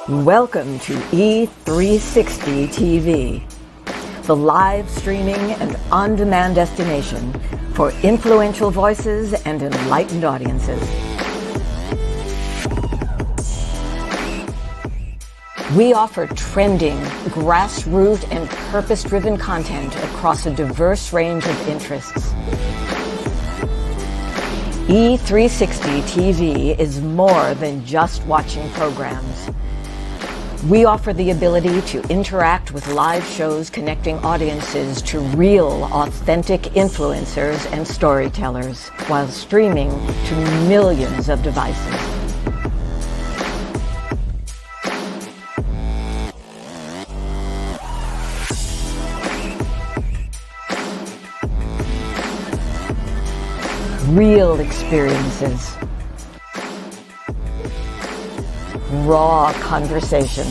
Welcome to E360 TV, the live streaming and on-demand destination for influential voices and enlightened audiences. We offer trending, grassroots, and purpose-driven content across a diverse range of interests. E360 TV is more than just watching programs. We offer the ability to interact with live shows connecting audiences to real, authentic influencers and storytellers while streaming to millions of devices. Real experiences. Raw conversation.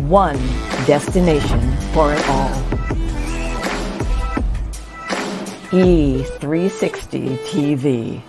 One destination for it all. E360 TV.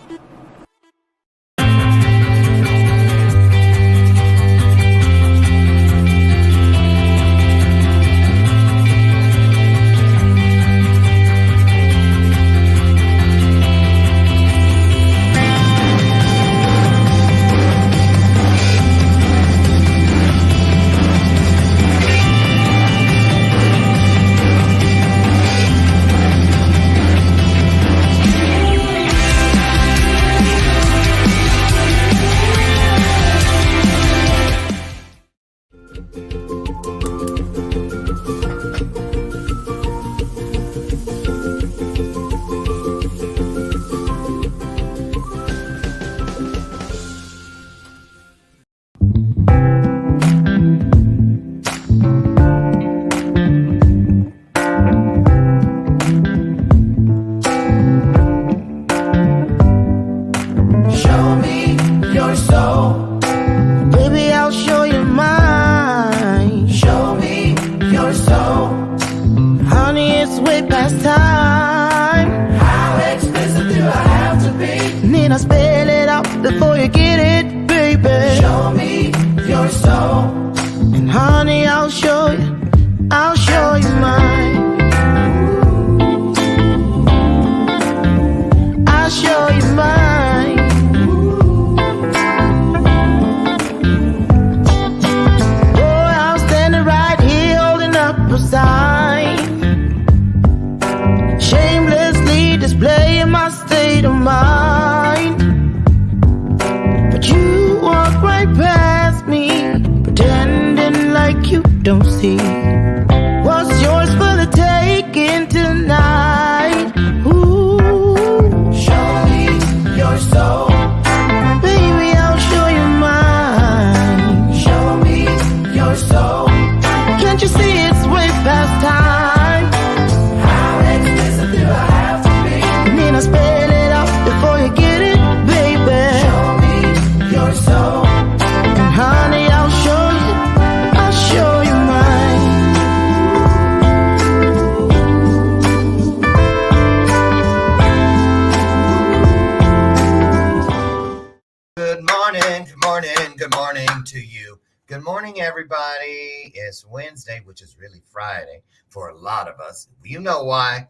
Wednesday, which is really Friday for a lot of us. You know why?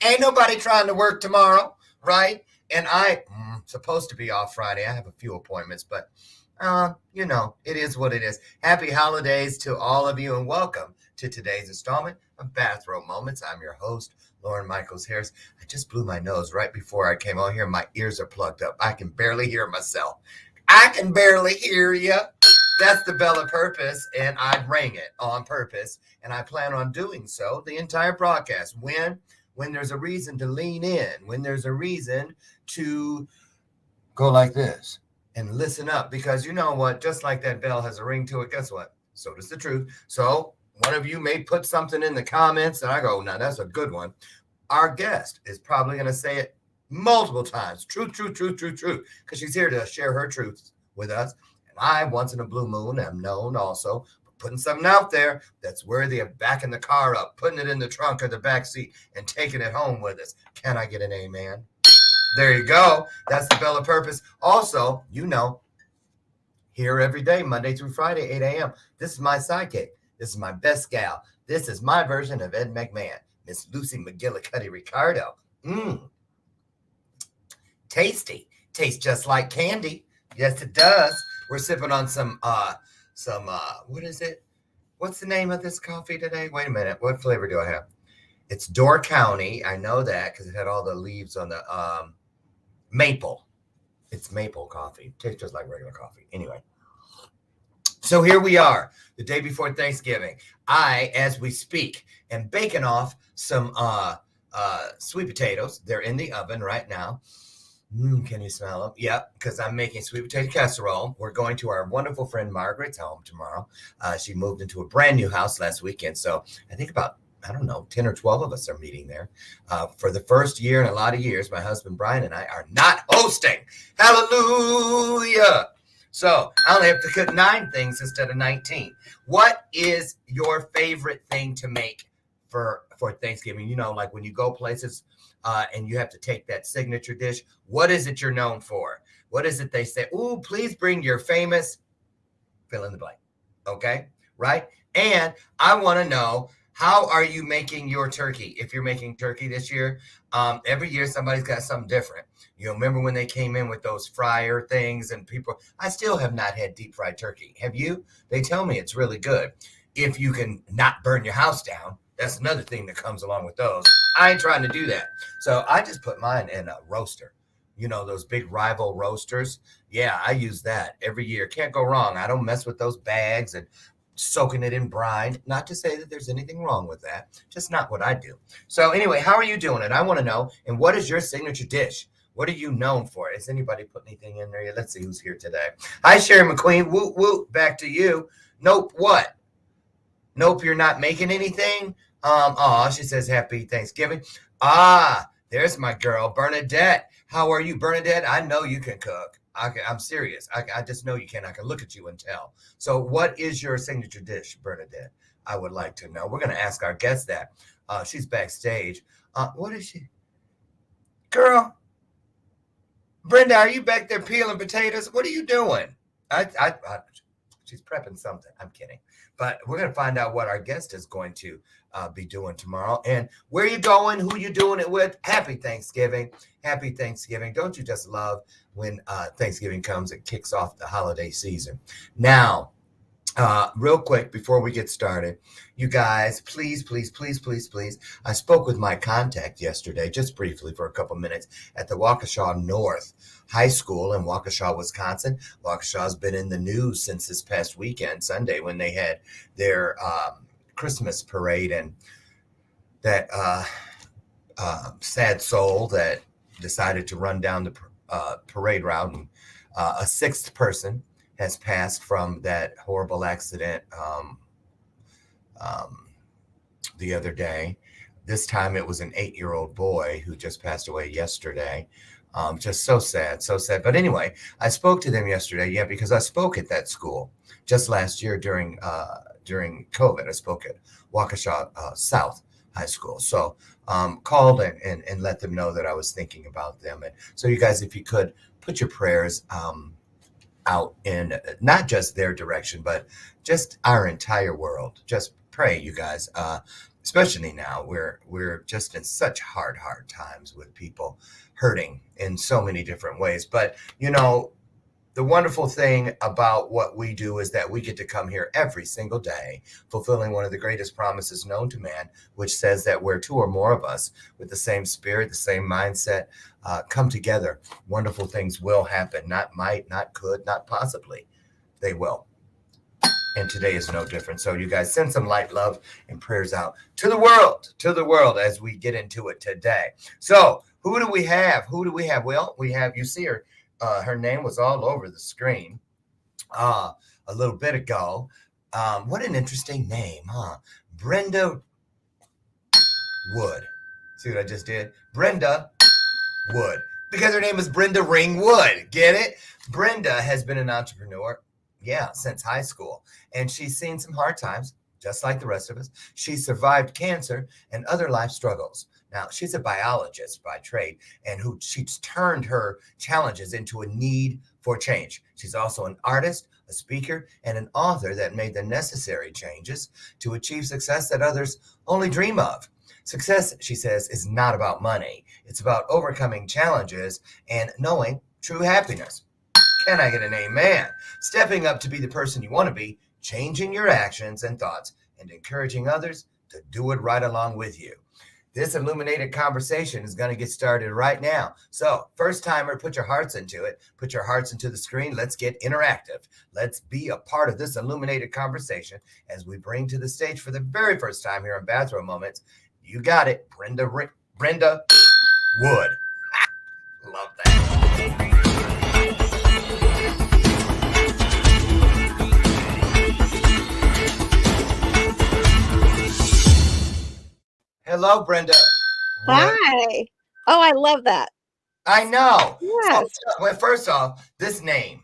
Ain't nobody trying to work tomorrow, right? And I'm supposed to be off Friday. I have a few appointments, but it is what it is. Happy holidays to all of you and welcome to today's installment of Bathrobe Moments. I'm your host, Lauren Michaels Harris. I just blew my nose right before I came on here. My ears are plugged up. I can barely hear myself. I can barely hear you. That's the bell of purpose, and I rang it on purpose, and I plan on doing so the entire broadcast. When there's a reason to lean in, when there's a reason to go like this and listen up, because you know what? Just like that bell has a ring to it, guess what? So does the truth. So one of you may put something in the comments, and I go, now that's a good one. Our guest is probably going to say it multiple times. Truth, truth, truth, truth, truth, because she's here to share her truths with us. I, once in a blue moon, am known also for putting something out there that's worthy of backing the car up, putting it in the trunk or the back seat, and taking it home with us. Can I get an amen? There you go. That's the bell of purpose. Also, Here every day, Monday through Friday, 8 a.m. This is my sidekick. This is my best gal. This is my version of Ed McMahon, Miss Lucy McGillicuddy Ricardo. Tasty. Tastes just like candy. Yes, it does. We're sipping on some what is it? What's the name of this coffee today? Wait a minute. What flavor do I have? It's Door County. I know that because it had all the leaves on the maple. It's maple coffee. Tastes just like regular coffee. Anyway. So here we are, the day before Thanksgiving. I, as we speak, am baking off some sweet potatoes. They're in the oven right now. Can you smell them? Yep, because I'm making sweet potato casserole. We're going to our wonderful friend Margaret's home tomorrow. She moved into a brand new house last weekend. So I think about, 10 or 12 of us are meeting there. For the first year in a lot of years, my husband Brian and I are not hosting. Hallelujah. So I only have to cook 9 things instead of 19. What is your favorite thing to make for Thanksgiving? You know, like when you go places and you have to take that signature dish. What is it you're known for? What is it they say? Ooh, please bring your famous fill in the blank. Okay, right? And I want to know, how are you making your turkey? If you're making turkey this year, every year somebody's got something different. You know, remember when they came in with those fryer things and people, I still have not had deep fried turkey. Have you? They tell me it's really good. If you can not burn your house down, that's another thing that comes along with those. I ain't trying to do that. So I just put mine in a roaster. You know, those big Rival roasters. Yeah, I use that every year. Can't go wrong. I don't mess with those bags and soaking it in brine. Not to say that there's anything wrong with that. Just not what I do. So anyway, how are you doing it? I want to know. And what is your signature dish? What are you known for? Has anybody put anything in there? Let's see who's here today. Hi, Sherry McQueen. Woot, woot. Back to you. Nope. What? Nope, you're not making anything? She says happy Thanksgiving. There's my girl, Bernadette. How are you, Bernadette? I know you can cook. I'm serious. I just know you can. I can look at you and tell. So what is your signature dish, Bernadette? I would like to know. We're going to ask our guest that. She's backstage. What is she? Girl, Brenda, are you back there peeling potatoes? What are you doing? She's prepping something. I'm kidding. But we're going to find out what our guest is going to be doing tomorrow. And where you going, who you doing it with. Happy Thanksgiving. Happy Thanksgiving. Don't you just love when Thanksgiving comes and kicks off the holiday season? Now, real quick, before we get started, you guys, please. I spoke with my contact yesterday, just briefly for a couple minutes, at the Waukesha North High School in Waukesha, Wisconsin. Waukesha's been in the news since this past weekend, Sunday, when they had their Christmas parade, and that sad soul that decided to run down the parade route, and a 6th person has passed from that horrible accident the other day. This time it was an 8-year-old boy who just passed away yesterday. Just so sad. But anyway, I spoke to them yesterday, because I spoke at that school just last year during COVID. I spoke at Waukesha South High School. So called and let them know that I was thinking about them. And so you guys, if you could put your prayers out in not just their direction, but just our entire world. Just pray, you guys, especially now. We're just in such hard times with people hurting in so many different ways. But, the wonderful thing about what we do is that we get to come here every single day, fulfilling one of the greatest promises known to man, which says that where 2 or more of us with the same spirit, the same mindset, come together, wonderful things will happen. Not might, not could, not possibly. They will. And today is no different. So you guys send some light, love, and prayers out to the world as we get into it today. So who do we have? Well, we have, you see her. Her name was all over the screen a little bit ago. What an interesting name, huh? Brenda Wood. See what I just did? Brenda Wood. Because her name is Brenda Ringwood. Get it? Brenda has been an entrepreneur, since high school. And she's seen some hard times, just like the rest of us. She survived cancer and other life struggles. Now, she's a biologist by trade, and she's turned her challenges into a need for change. She's also an artist, a speaker, and an author that made the necessary changes to achieve success that others only dream of. Success, she says, is not about money. It's about overcoming challenges and knowing true happiness. Can I get an amen? Stepping up to be the person you want to be, changing your actions and thoughts, and encouraging others to do it right along with you. This illuminated conversation is going to get started right now. So, first timer, put your hearts into it. Put your hearts into the screen. Let's get interactive. Let's be a part of this illuminated conversation as we bring to the stage for the very first time here on Bathrobe Moments. You got it, Brenda Wood. Love that. Hello, Brenda. Wood. Hi. Oh, I love that. I know. Yes. Well, first off, this name,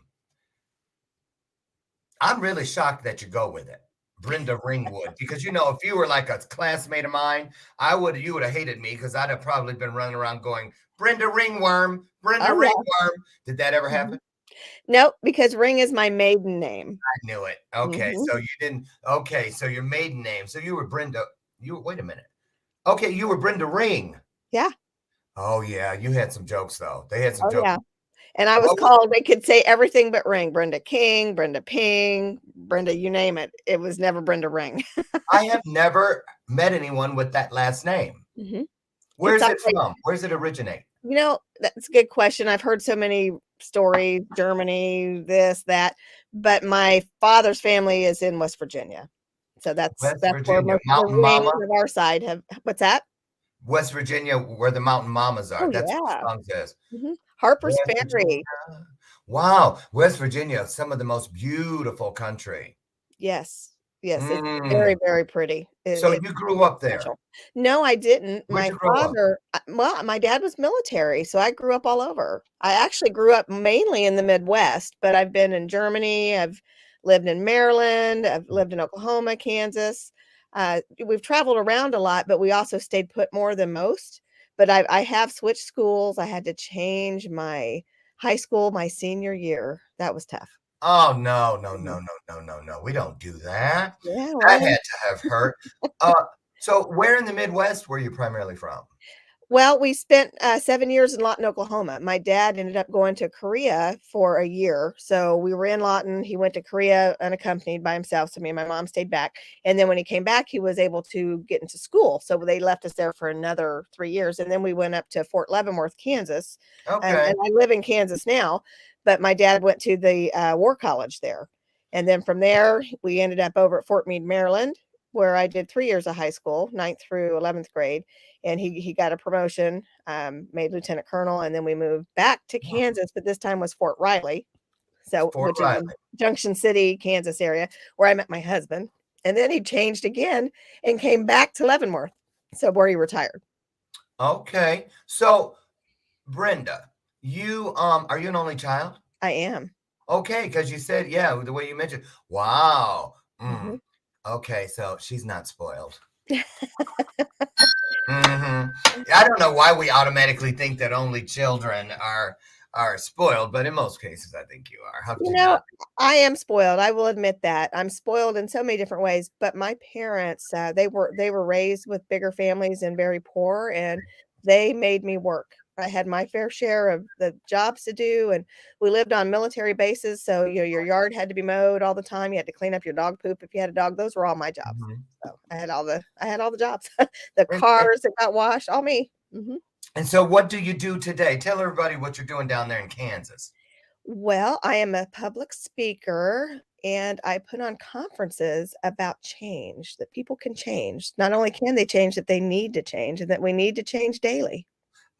I'm really shocked that you go with it, Brenda Ringwood, because if you were like a classmate of mine, you would have hated me because I'd have probably been running around going, Brenda Ringworm, Brenda Oh, yeah. Ringworm. Did that ever happen? Nope, because Ring is my maiden name. I knew it. Okay, so you didn't. Okay, so your maiden name. So you were Brenda. Wait a minute. Okay, you were Brenda Ring. Yeah. Oh yeah, you had some jokes though. They had some Oh, jokes. yeah. And I was What was- called, they could say everything but Ring. Brenda King, Brenda Ping, Brenda, you name it. It was never Brenda Ring. I have never met anyone with that last name. Mhm. Where's It's it from? Where does it originate? That's a good question. I've heard so many stories, Germany, this, that, but my father's family is in West Virginia. So that's West where Virginia, most of the Mountain Rings Mama. of our side have. What's that? West Virginia, where the Mountain Mamas are. Oh, That's what the yeah. song says. Harper's West Ferry. Virginia. Wow, West Virginia, some of the most beautiful country. Yes. Yes, it's very, very pretty. So you grew up there? Special. No, I didn't. Where'd My you grow up? father, my dad was military, so I grew up all over. I actually grew up mainly in the Midwest, but I've been in Germany, I've lived in Maryland, I've lived in Oklahoma, Kansas. We've traveled around a lot, but we also stayed put more than most. But I have switched schools. I had to change my high school my senior year. That was tough. Oh, no. We don't do that. Yeah, That had to have hurt. So where in the Midwest were you primarily from? well, we spent 7 years in Lawton, Oklahoma. My dad ended up going to Korea for a year. So we were in Lawton. He went to Korea unaccompanied by himself. So me and my mom stayed back. And then when he came back, he was able to get into school. So they left us there for another 3 years. And then we went up to Fort Leavenworth, Kansas. Okay. And I live in Kansas now. But my dad went to the War College there. And then from there, we ended up over at Fort Meade, Maryland, where I did 3 years of high school, 9th through 11th grade. And he got a promotion, made lieutenant colonel, and then we moved back to Kansas, but this time was Fort Riley. So Fort which Riley. is in Junction City, Kansas area, where I met my husband. And then he changed again and came back to Leavenworth. So where he retired. Okay. So Brenda, you are you an only child? I am. Okay, because you said, yeah, the way you mentioned. Wow. Mhm. Okay, so she's not spoiled. I don't know why we automatically think that only children are spoiled, but in most cases, I think you are. How could you not? I am spoiled. I will admit that. I'm spoiled in so many different ways, but my parents, they were raised with bigger families and very poor, and they made me work. I had my fair share of the jobs to do, and we lived on military bases, so your yard had to be mowed all the time. You had to clean up your dog poop if you had a dog. Those were all my jobs. Mhm. So I had all the jobs. The cars that got washed, all me. And so what do you do today? Tell everybody what you're doing down there in Kansas. Well, I am a public speaker and I put on conferences about change, that people can change. Not only can they change, that they need to change and that we need to change daily.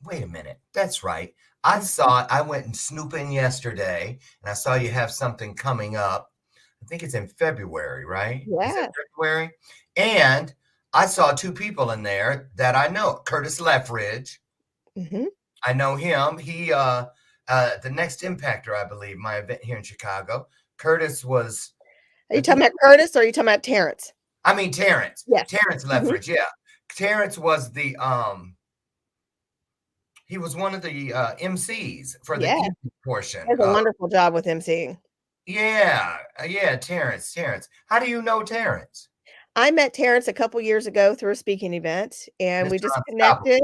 Wait a minute. That's right. I went and snooping yesterday and I saw you have something coming up. I think it's in February, right? Is Yeah. it February? And I saw two people in there that I know. Curtis Leffridge. hmm I know him. He the next impactor, I believe, my event here in Chicago. Curtis was Are you talking about Curtis or are you talking about Terrence? I mean Terrence. Yes. Terrence Leffridge, yeah. Terrence was the he was one of the MCs for the Yeah. evening portion. He does a wonderful job with emceeing. Yeah, Terrence. How do you know Terrence? I met Terrence a couple years ago through a speaking event, and we Mr. just Unstoppable. connected.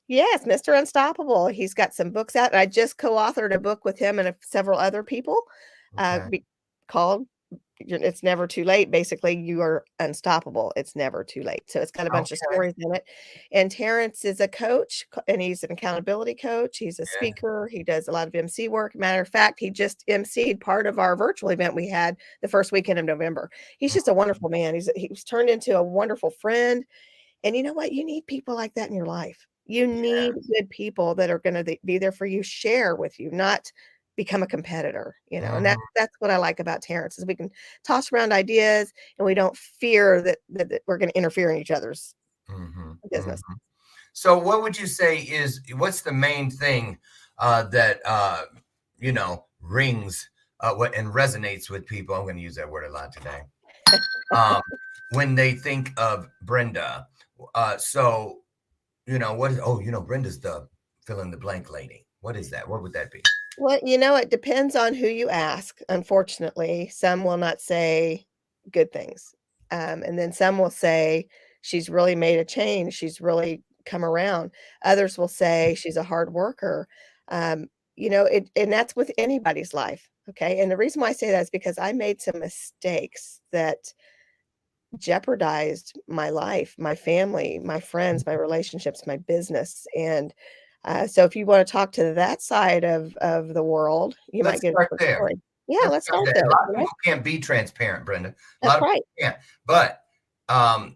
Yes, Mr. Unstoppable. He's got some books out, and I just co-authored a book with him and several other people Okay. called It's Never Too Late. Basically, you are unstoppable. It's never too late. So it's got a bunch of Okay. stories in it. And Terrence is a coach, and he's an accountability coach. He's a Yeah. speaker. He does a lot of MC work. Matter of fact, he just MC'd part of our virtual event we had the first weekend of November. He's just a wonderful man. He's turned into a wonderful friend. And you know what? You need people like that in your life. You need good people that are going to be there for you, share with you, not become a competitor, and Mhm, that's what I like about Terrence is we can toss around ideas and we don't fear that we're going to interfere in each other's mhm, mhm. business. So what would you say what's the main thing that rings what and resonates with people? I'm going to use that word a lot today. Um, when they think of Brenda. So what is Brenda's the fill in the blank lady. What is that? What would that be? Well, it depends on who you ask. Unfortunately, some will not say good things. And then some will say she's really made a change. She's really come around. Others will say she's a hard worker. And that's with anybody's life. Okay. And the reason why I say that is because I made some mistakes that jeopardized my life, my family, my friends, my relationships, my business. And so if you want to talk to that side of the world, you might Let's get a start different there. story. Yeah, Let's let's start start there. there. A lot of people can't be transparent, Brenda. A lot That's of right. people can't. But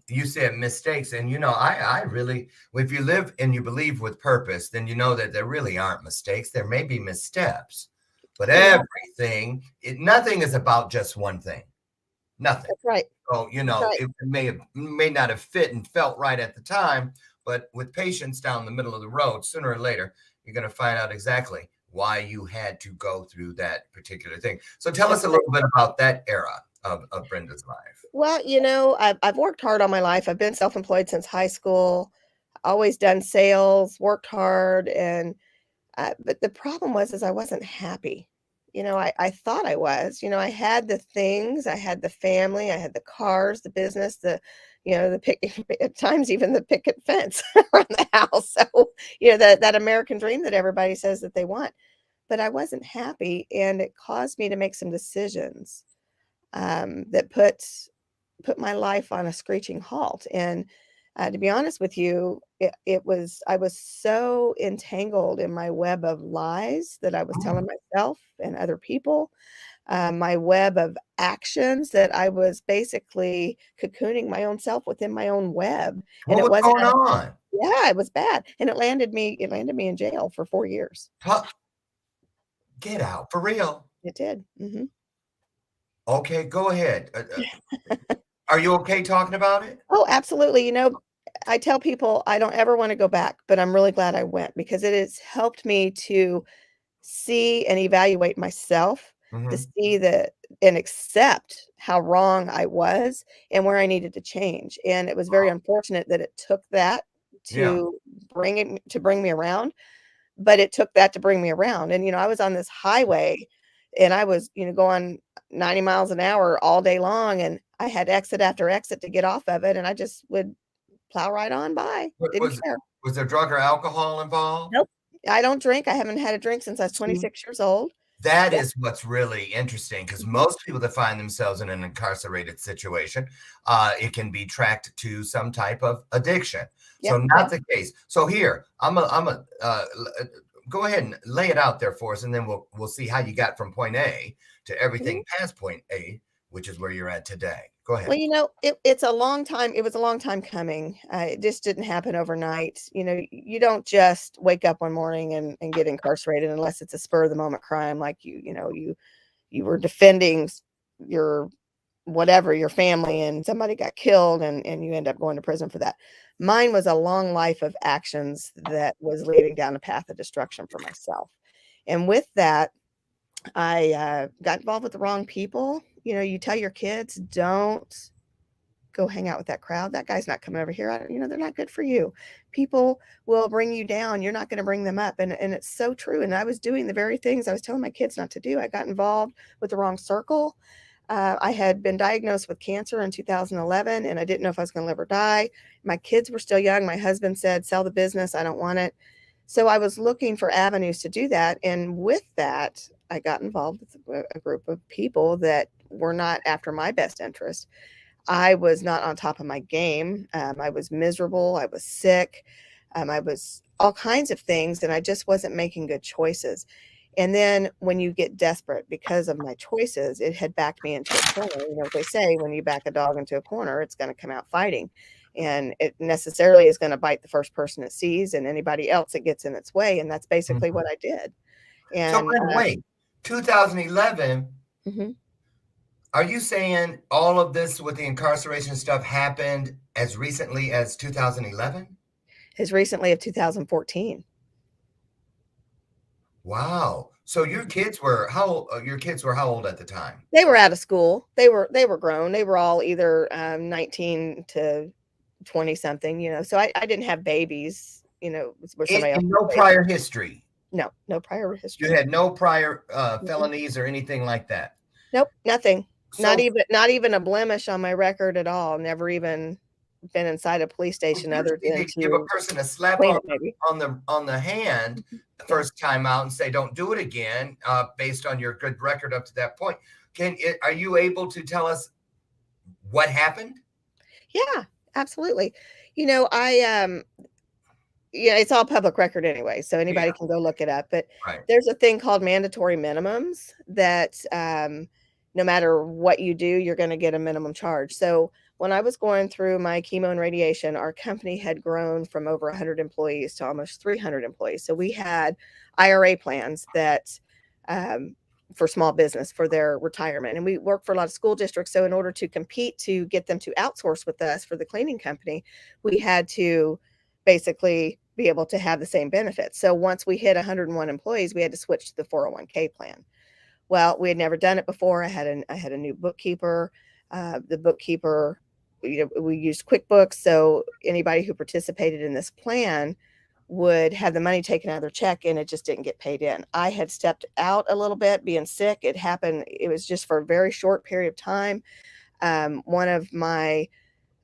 you said mistakes, and I really, if you live and you believe with purpose, then you know that there really aren't mistakes. There may be missteps, but Oh yeah, nothing is about just one thing. Nothing. that's right. So, That's right. it may not have fit and felt right at the time, but with patience down the middle of the road, sooner or later, you're going to find out exactly why you had to go through that particular thing. So tell us That's a right. little bit about that era of Brenda's life. Well, I've worked hard all my life. I've been self-employed since high school, always done sales, worked hard, and but the problem was is I wasn't happy. I thought I was. I had the things, I had the family, I had the cars, the business, the pick at times even the picket fence around the house. So, that American dream that everybody says that they want. But I wasn't happy, and it caused me to make some decisions that put my life on a screeching halt. And to be honest with you, I was so entangled in my web of lies that I was telling myself and other people, my web of actions that I was basically cocooning my own self within my own web. And What it was wasn't, going on? yeah, it was bad. And it landed me in jail for 4 years. Get out for real. It did. Okay, go ahead. Are you okay talking about it? Oh, absolutely. I tell people I don't ever want to go back, but I'm really glad I went because it has helped me to see and evaluate myself, to Hmm. see and accept how wrong I was and where I needed to change. And it was very unfortunate that it took that Yeah. to bring me around, but it took that to bring me around. And I was on this highway and I was, going 90 miles an hour all day long, and I had exit after exit to get off of it, and I just would plow right on by. What Didn't care. was there drug or alcohol involved? Nope. I don't drink. I haven't had a drink since I was See, 26 years old. that Yep. is what's really interesting because Mhm. most people that find themselves in an incarcerated situation, it can be tracked to some type of addiction. So Yep. not the case. So here, go ahead and lay it out there for us, and then we'll see how you got from point A to Mhm. everything past point A, which is where you're at today. Go ahead. Well, it's a long time. It was a long time coming. It just didn't happen overnight. You don't just wake up one morning and get incarcerated unless it's a spur of the moment crime, like you were defending your whatever, your family, and somebody got killed, and you end up going to prison for that. Mine was a long life of actions that was leading down a path of destruction for myself. And with that, I got involved with the wrong people. You tell your kids, don't go hang out with that crowd. That guy's not coming over here. They're not good for you. People will bring you down. You're not going to bring them up. And it's so true. And I was doing the very things I was telling my kids not to do. I got involved with the wrong circle. I had been diagnosed with cancer in 2011, and I didn't know if I was going to live or die. My kids were still young. My husband said, sell the business. I don't want it. So I was looking for avenues to do that. And with that, I got involved with a group of people that were not after my best interest. I was not on top of my game. I was miserable. I was sick. I was all kinds of things, and I just wasn't making good choices. And then when you get desperate because of my choices, it had backed me into a corner. They say when you back a dog into a corner, it's going to come out fighting. And it necessarily is going to bite the first person it sees and anybody else that gets in its way. And that's basically what I did. And so, Brenda, wait, 2011. Mm-hmm. Are you saying all of this with the incarceration stuff happened as recently as 2011? As recently as 2014. Wow. So your kids were how old at the time? They were out of school. They were grown. They were all either 19 to 20 something, so I didn't have babies, where somebody else. No prior history. No prior history. You had no prior felonies or anything like that. Nope, nothing. So, not even a blemish on my record at all. Never even been inside a police station other than to give a person a slap on the hand the first time out and say, don't do it again, based on your good record up to that point. Are you able to tell us what happened? Yeah, absolutely. It's all public record anyway, so anybody can go look it up. But there's a thing called mandatory minimums that no matter what you do, you're going to get a minimum charge. So when I was going through my chemo and radiation, our company had grown from over 100 employees to almost 300 employees. So we had IRA plans that for small business for their retirement. And we work for a lot of school districts. So in order to compete to get them to outsource with us for the cleaning company, we had to basically be able to have the same benefits. So once we hit 101 employees, we had to switch to the 401k plan. Well, we had never done it before. I had a new bookkeeper. The bookkeeper, we used QuickBooks. So anybody who participated in this plan would have the money taken out of their check, and it just didn't get paid in. I had stepped out a little bit, being sick. It happened. It was just for a very short period of time. One of my,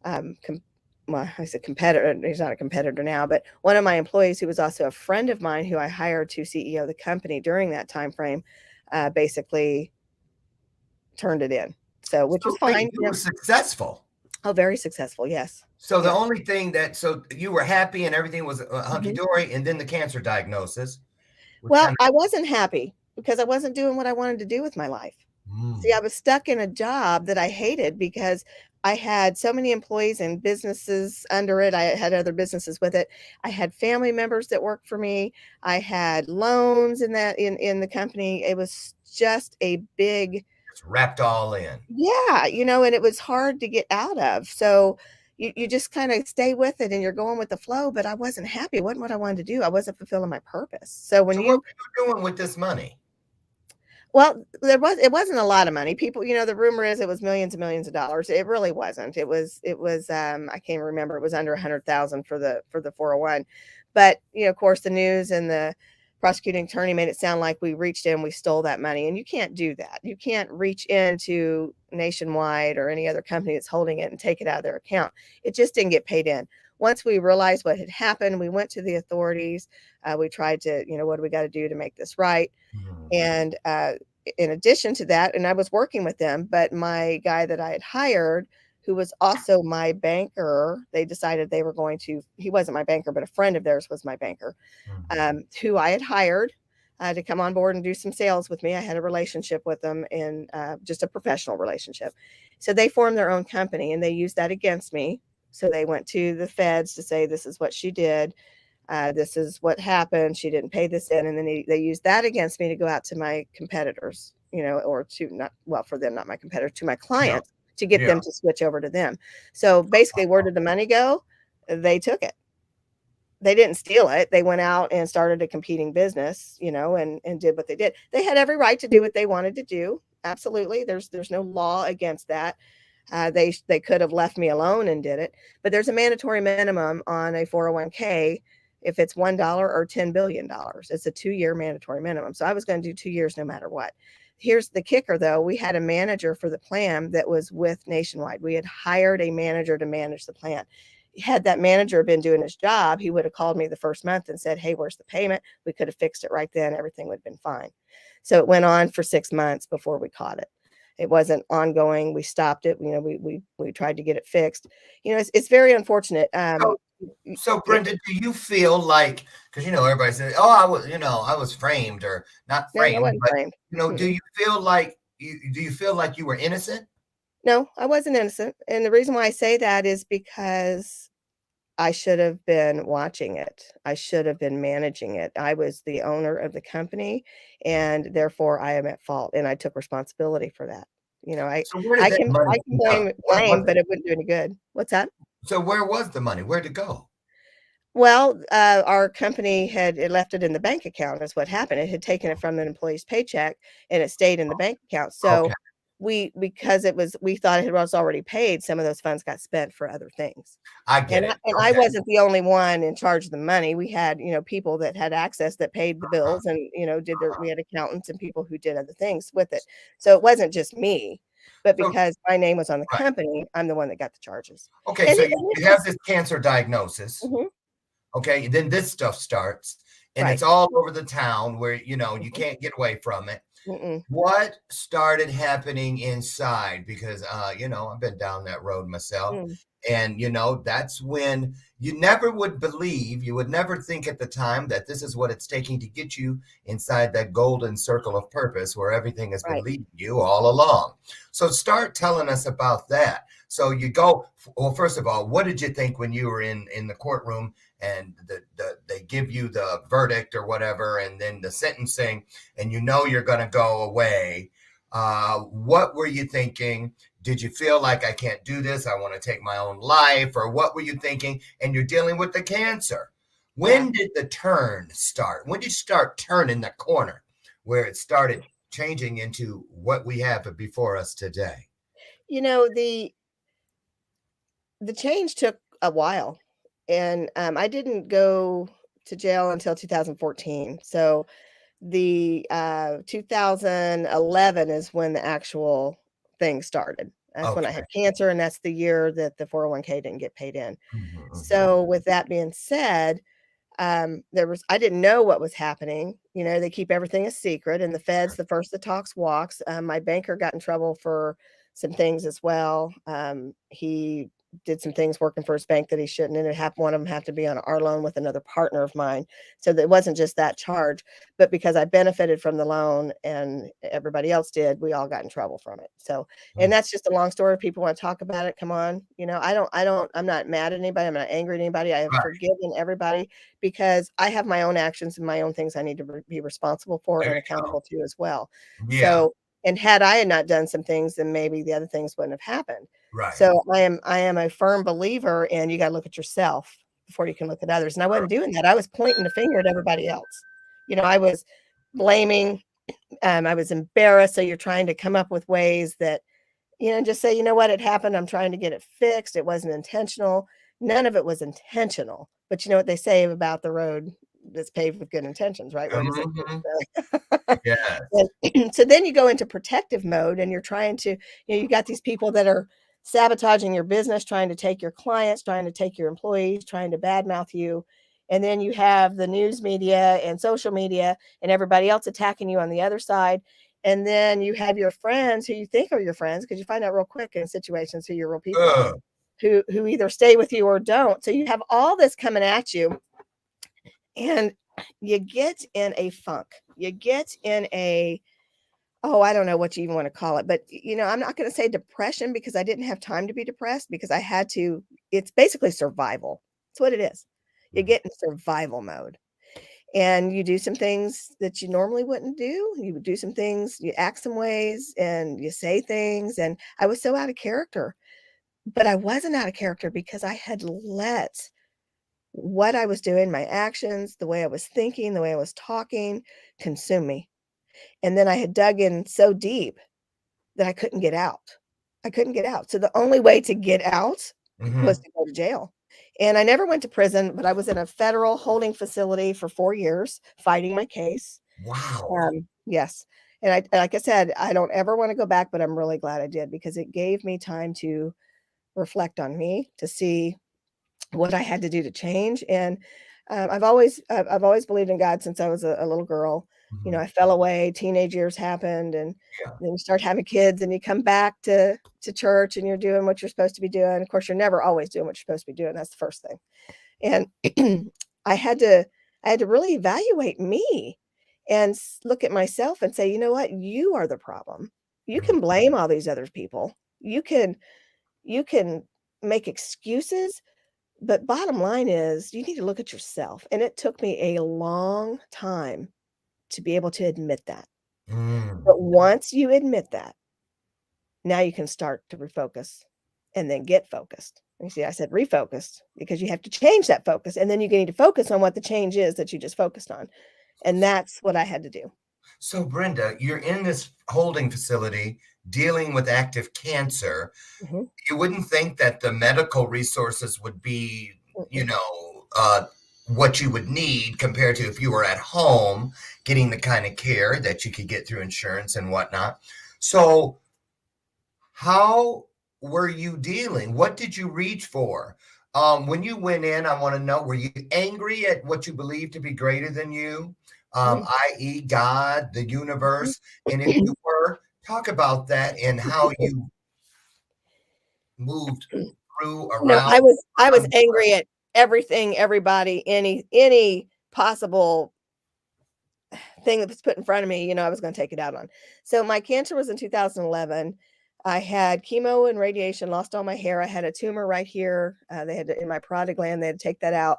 I said competitor, he's not a competitor now, but one of my employees who was also a friend of mine who I hired to CEO the company during that time frame, basically turned it in. So, which was fine. You were successful. Oh, very successful. Yes. So the only thing so you were happy and everything was hunky-dory, and then the cancer diagnosis. Well, I wasn't happy because I wasn't doing what I wanted to do with my life. See, I was stuck in a job that I hated because I had so many employees and businesses under it. I had other businesses with it. I had family members that worked for me. I had loans in the company. It was just a big, it's wrapped all in. Yeah, and it was hard to get out of. So you just kind of stay with it and you're going with the flow, but I wasn't happy. It wasn't what I wanted to do. I wasn't fulfilling my purpose. So what were you doing with this money? Well, it wasn't a lot of money. People, the rumor is it was millions and millions of dollars. It really wasn't. It was I can't remember. It was under 100,000 for the 401. But, of course, the news and the prosecuting attorney made it sound like we reached in, we stole that money. And you can't do that. You can't reach into Nationwide or any other company that's holding it and take it out of their account. It just didn't get paid in. Once we realized what had happened, we went to the authorities. We tried to, what do we got to do to make this right? And in addition to that, and I was working with them, but my guy that I had hired, who was also my banker, they decided they were going to, he wasn't my banker, but a friend of theirs was my banker, who I had hired to come on board and do some sales with me. I had a relationship with them, and just a professional relationship. So they formed their own company and they used that against me. So they went to the feds to say, this is what she did. This is what happened. She didn't pay this in. And then they used that against me to go out to my competitors, or for them, not my competitors, to my clients to get them to switch over to them. So basically, where did the money go? They took it. They didn't steal it. They went out and started a competing business, and did what they did. They had every right to do what they wanted to do. Absolutely. There's no law against that. They could have left me alone and did it, but there's a mandatory minimum on a 401k if it's $1 or $10 billion. It's a 2-year mandatory minimum. So I was going to do 2 years no matter what. Here's the kicker, though. We had a manager for the plan that was with Nationwide. We had hired a manager to manage the plan. Had that manager been doing his job, he would have called me the first month and said, hey, where's the payment? We could have fixed it right then. Everything would have been fine. So it went on for 6 months before we caught it. It wasn't ongoing. We stopped it. We tried to get it fixed. It's very unfortunate. So Brenda, do you feel like, because everybody says, "Oh, I was framed or not No, I framed," wasn't but framed. do you feel like you were innocent? No, I wasn't innocent. And the reason why I say that is because I should have been watching it. I should have been managing it. I was the owner of the company, and therefore I am at fault, and I took responsibility for that. So where did I that can money I can go? blame, but it wouldn't do any good. What's that? So where was the money? Where'd it go? Well, our company had it left it in the bank account is what happened. It had taken it from an employee's paycheck and it stayed in the bank account. Okay, So because we thought it was already paid, some of those funds got spent for other things. I get And it. I Okay, wasn't the only one in charge of the money. We had, people that had access that paid the bills and, we had accountants and people who did other things with it. So it wasn't just me, but so because my name was on the right. company, I'm the one that got the charges. Okay, And so it, you, and it you have this cancer diagnosis. mhm, Okay, then this stuff starts, and right. it's all over the town where you Mhm, can't get away from it. mm-mm, What started happening inside? Because I've been down that road myself. mm, And that's when you never would believe, you would never think at the time that this is what it's taking to get you inside that golden circle of purpose where everything has been right. leading you all along. So start telling us about that. So you go, well, first of all, what did you think when you were in the courtroom and they give you the verdict or whatever, and then the sentencing, and you're going to go away? What were you thinking? Did you feel like I can't do this? I want to take my own life? Or what were you thinking? And you're dealing with the cancer. Yeah. When did the turn start? When did you start turning the corner where it started changing into what we have before us today? You know, the change took a while, and, I didn't go to jail until 2014. So, 2011 is when the actual thing started. That's when I Okay. had cancer, and that's the year that the 401k didn't get paid in. Mhm, mhm. So, with that being said, I didn't know what was happening. They keep everything a secret, and the feds, the first that talks walks. My banker got in trouble for some things as well. He did some things working for his bank that he shouldn't, and it happened. One of them had to be on our loan with another partner of mine, so that it wasn't just that charge, but because I benefited from the loan and everybody else did, we all got in trouble from it. So, and Mm. that's just a long story. If people want to talk about it, come on. I'm not mad at anybody. I'm not angry at anybody. I have Right. forgiven everybody because I have my own actions and my own things I need to be responsible for There and you go. accountable to as well. Yeah. So, and had I had not done some things, then maybe the other things wouldn't have happened. Right. So I am a firm believer in you got to look at yourself before you can look at others. And I wasn't doing that. I was pointing the finger at everybody else. I was blaming. I was embarrassed. So you're trying to come up with ways that just say, you know what, it happened. I'm trying to get it fixed. It wasn't intentional. None of it was intentional. But you know what they say about the road that's paved with good intentions, right? Where does it Mhm. lead? Yes. So then you go into protective mode and you're trying to, you got these people that are sabotaging your business, trying to take your clients, trying to take your employees, trying to badmouth you. And then you have the news media and social media and everybody else attacking you on the other side. And then you have your friends who you think are your friends, because you find out real quick in situations who your real people are, Ugh. who either stay with you or don't. So you have all this coming at you, and you get in a funk. You get in a, oh, I don't know what you even want to call it, but I'm not going to say depression because I didn't have time to be depressed because I had to. It's basically survival. That's what it is. You Mhm. get in survival mode and you do some things that you normally wouldn't do. You would do some things, you act some ways and you say things. And I was so out of character, but I wasn't out of character because I had let what I was doing, my actions, the way I was thinking, the way I was talking, consume me. And then I had dug in so deep that I couldn't get out. I couldn't get out. So the only way to get out was to go to jail. And I never went to prison, but I was in a federal holding facility for 4 years fighting my case. Wow. Yes. And like I said, I don't ever want to go back, but I'm really glad I did because it gave me time to reflect on me, to see what I had to do to change. And I've always believed in God since I was a little girl. You know, I fell away, teenage years happened, and Yeah. then you start having kids and you come back to church and you're doing what you're supposed to be doing. Of course, you're never always doing what you're supposed to be doing. That's the first thing. And I had to really evaluate me and look at myself and say, you know what, you are the problem. You can blame all these other people. You can make excuses, but bottom line is you need to look at yourself. And it took me a long time to be able to admit that. But once you admit that, now you can start to refocus and then get focused. You see, I said refocused because you have to change that focus. And then you need to focus on what the change is that you just focused on. And that's what I had to do. So, Brenda, you're in this holding facility dealing with active cancer. Mhm. You wouldn't think that the medical resources would be, you know, what you would need compared to if you were at home getting the kind of care that you could get through insurance and whatnot. So, how were you dealing? What did you reach for? When you went in, I want to know, were you angry at what you believed to be greater than you, Mm. i.e., God, the universe? And if you were, talk about that and how you moved through, No, around. I was angry at everything, everybody, any possible thing that was put in front of me, you know, I was going to take it out on. So my cancer was in 2011. I had chemo and radiation, lost all my hair. I had a tumor right here. They had to, in my parotid gland, they had to take that out.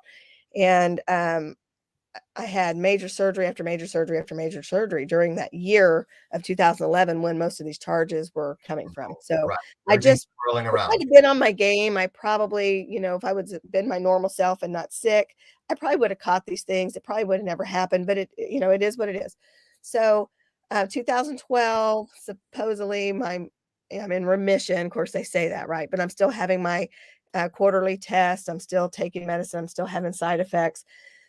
And I had major surgery after major surgery after major surgery during that year of 2011 when most of these charges were coming from. So Right. I Everything's just, swirling if around I'd you. been on my game, I probably, you know, if I would have been my normal self and not sick, I probably would have caught these things. It probably would have never happened, but you know, it is what it is. So 2012, supposedly I'm in remission. Of course, they say that, right? But I'm still having my quarterly test. I'm still taking medicine. I'm still having side effects.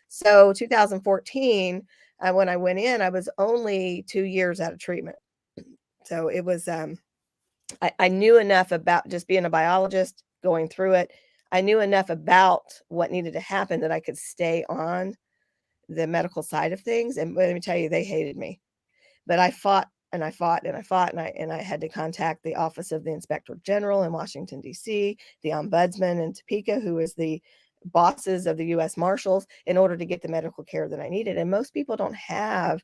So 2014, when I went in, I was only 2 years out of treatment. So it was, I knew enough about just being a biologist, going through it. I knew enough about what needed to happen that I could stay on the medical side of things. And let me tell you, they hated me. But I fought and I fought and I fought and I had to contact the Office of the Inspector General in Washington, D.C., the Ombudsman in Topeka, who is the bosses of the U.S. Marshals, in order to get the medical care that I needed. And most people don't have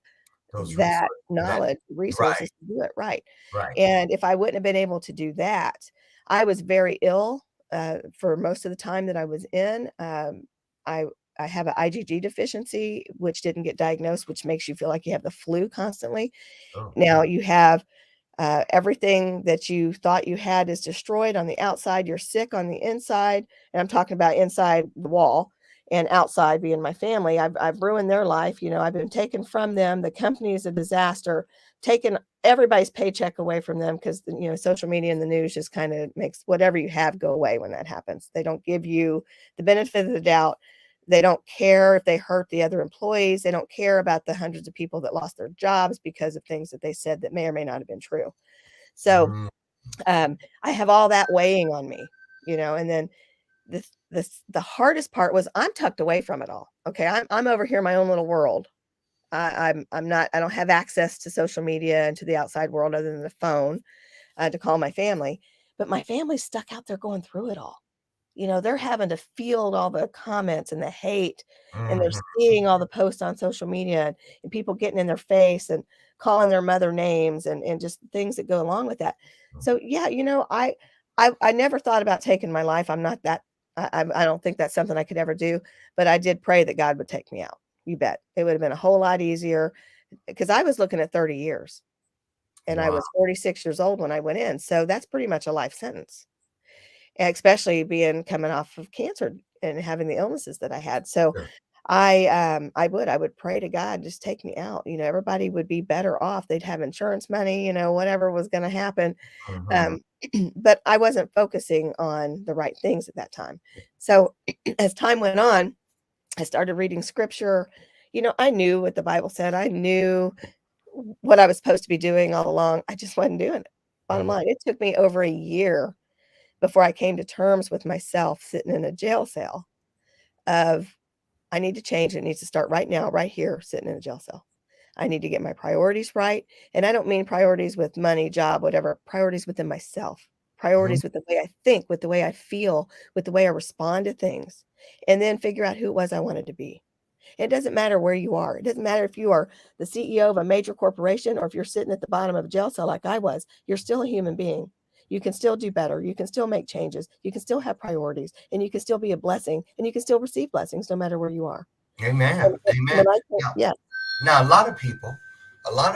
those that resources. knowledge, Right, resources to do it right. right. And if I wouldn't have been able to do that, I was very ill for most of the time that I was in. I I have an IgG deficiency, which didn't get diagnosed, which makes you feel like you have the flu constantly. Oh, Now you have everything that you thought you had is destroyed on the outside. You're sick on the inside. And I'm talking about inside the wall and outside being my family. I've ruined their life. You know, I've been taken from them. The company is a disaster, taken everybody's paycheck away from them because, you know, social media and the news just kind of makes whatever you have go away when that happens. They don't give you the benefit of the doubt. They don't care if they hurt the other employees. They don't care about the hundreds of people that lost their jobs because of things that they said that may or may not have been true. So mm, I have all that weighing on me, you know, and then the hardest part was I'm tucked away from it all. Okay. I'm over here in my own little world. I'm not, I don't have access to social media and to the outside world other than the phone to call my family, but my family's stuck out there going through it all. You know, they're having to field all the comments and the hate, and they're mhm. seeing all the posts on social media and people getting in their face and calling their mother names and just things that go along with that. So yeah, you know, I never thought about taking my life. I'm not that I don't think that's something I could ever do, but I did pray that God would take me out. You bet. It would have been a whole lot easier because I was looking at 30 years and I Wow. was 46 years old when I went in. So that's pretty much a life sentence, especially being coming off of cancer and having the illnesses that I had. So Sure. I would pray to God, just take me out. Everybody would be better off. They'd have insurance money, whatever was going to happen. Mhm. Um, but I wasn't focusing on the right things at that time. So as time went on, I started reading scripture. I knew what the Bible said. I knew what I was supposed to be doing all along. I just wasn't doing it. Bottom Mhm. line, it took me over a year before I came to terms with myself sitting in a jail cell of I need to change. It needs to start right now, right here, sitting in a jail cell. I need to get my priorities right. And I don't mean priorities with money, job, whatever, priorities within myself, Mhm. priorities with the way I think, with the way I feel, with the way I respond to things, and then figure out who it was I wanted to be. It doesn't matter where you are. It doesn't matter if you are the CEO of a major corporation or if you're sitting at the bottom of a jail cell like I was. You're still a human being. You can still do better. You can still make changes. You can still have priorities, and you can still be a blessing, and you can still receive blessings no matter where you are. Amen. And Amen. when I think, Yeah. yeah, Now, a lot of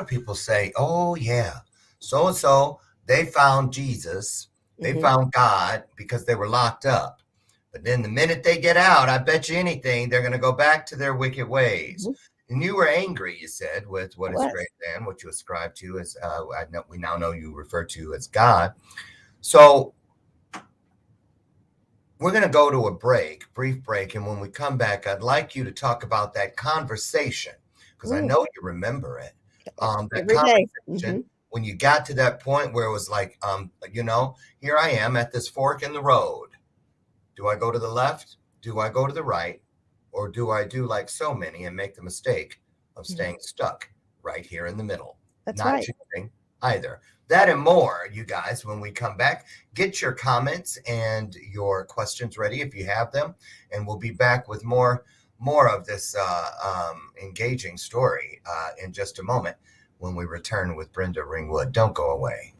people say, "Oh yeah, so and so they found Jesus, they hmm found God because they were locked up." But then the minute they get out, I bet you anything they're going to go back to their wicked ways. hmm And you were angry, you said, with what it is was. great then, what you ascribe to as we now know you refer to as God. So we're going to go to a brief break. And when we come back, I'd like you to talk about that conversation because I Mm, know you remember it. That every day. conversation when you got to that point where it was like, here I am at this fork in the road. Do I go to the left? Do I go to the right? Or do I do like so many and make the mistake of Mhm. staying stuck right here in the middle, That's not right. choosing either? That and more, you guys, when we come back. Get your comments and your questions ready if you have them. And we'll be back with more of this engaging story in just a moment when we return with Brenda Ringwood. Don't go away.